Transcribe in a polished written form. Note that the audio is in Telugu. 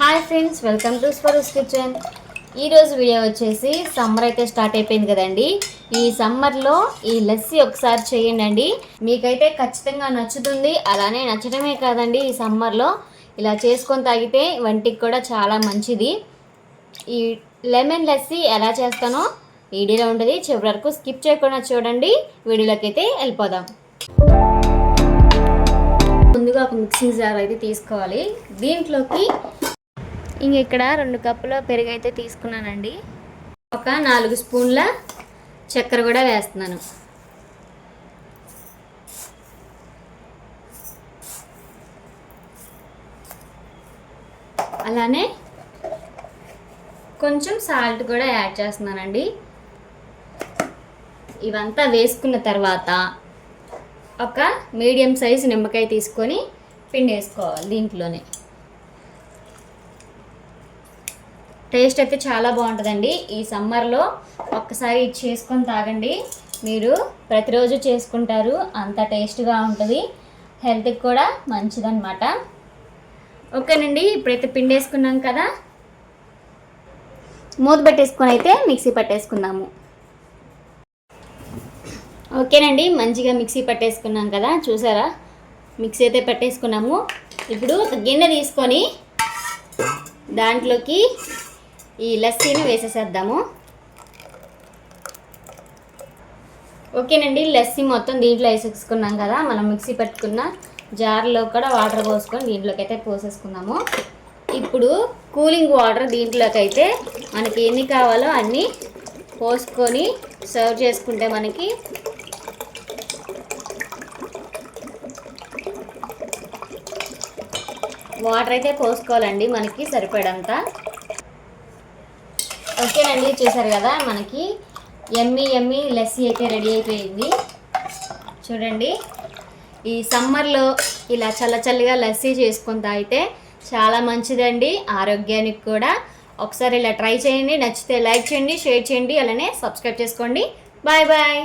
Hi friends, welcome to Swaroo's kitchen. ఈరోజు వీడియో వచ్చేసి సమ్మర్ అయితే స్టార్ట్ అయిపోయింది కదండి. ఈ సమ్మర్లో ఈ లస్సీ ఒకసారి చేయండి, మీకైతే ఖచ్చితంగా నచ్చుతుంది. అలానే నచ్చడమే కాదండి, ఈ సమ్మర్లో ఇలా చేసుకొని తాగితే వంటికి కూడా చాలా మంచిది. ఈ లెమన్ లస్సీ ఎలా చేస్తానో వీడియోలో ఉంటుంది, చివరి వరకు స్కిప్ చేయకుండా చూడండి. వీడియోలోకి అయితే వెళ్ళిపోదాం. ముందుగా ఒక మిక్సింగ్ జార్ అయితే తీసుకోవాలి. దీంట్లోకి ఇక్కడ 2 కప్పుల పెరుగు అయితే తీసుకున్నానండి. ఒక 4 స్పూన్ల చక్కెర కూడా వేస్తున్నాను. అలానే కొంచెం సాల్ట్ కూడా యాడ్ చేస్తున్నానండి. ఇవంతా వేసుకున్న తర్వాత ఒక మీడియం సైజు నిమ్మకాయ తీసుకొని పిండి వేసుకోవాలి. దీంట్లోనే టేస్ట్ అయితే చాలా బాగుంటుందండి. ఈ సమ్మర్లో ఒక్కసారి చేసుకొని తాగండి, మీరు ప్రతిరోజు చేసుకుంటారు. అంత టేస్ట్గా ఉంటుంది, హెల్త్కి కూడా మంచిదన్నమాట. ఓకేనండి, ఇప్పుడైతే పిండి వేసుకున్నాం కదా, మూత పెట్టేసుకొని అయితే మిక్సీ పట్టేసుకుందాము. ఓకేనండి, మంచిగా మిక్సీ పట్టేసుకున్నాం కదా, చూసారా మిక్సీ అయితే పట్టేసుకున్నాము. ఇప్పుడు ఒక గిన్నె తీసుకొని దాంట్లోకి ఈ లస్సీని వేసేసేద్దాము. ఓకేనండి, లస్సీ మొత్తం దీంట్లో వేసేసుకున్నాం కదా, మనం మిక్సీ పెట్టుకున్న జార్లో కూడా వాటర్ పోసుకొని దీంట్లోకి అయితే పోసేసుకుందాము. ఇప్పుడు కూలింగ్ వాటర్ దీంట్లోకి అయితే మనకి ఎన్ని కావాలో అన్నీ పోసుకొని సర్వ్ చేసుకుంటే మనకి వాటర్ అయితే పోసుకోవాలండి, మనకి సరిపడంత. ఓకేనండి, చూసారు కదా, మనకి ఎమ్మీ లస్సీ అయితే రెడీ అయిపోయింది. చూడండి, ఈ సమ్మర్లో ఇలా చల్లగా లస్సీ చేసుకొని తాగితే చాలా మంచిదండి, ఆరోగ్యానికి కూడా. ఒకసారి ఇలా ట్రై చేయండి, నచ్చితే లైక్ చేయండి, షేర్ చేయండి, అలానే సబ్స్క్రైబ్ చేసుకోండి. Bye bye.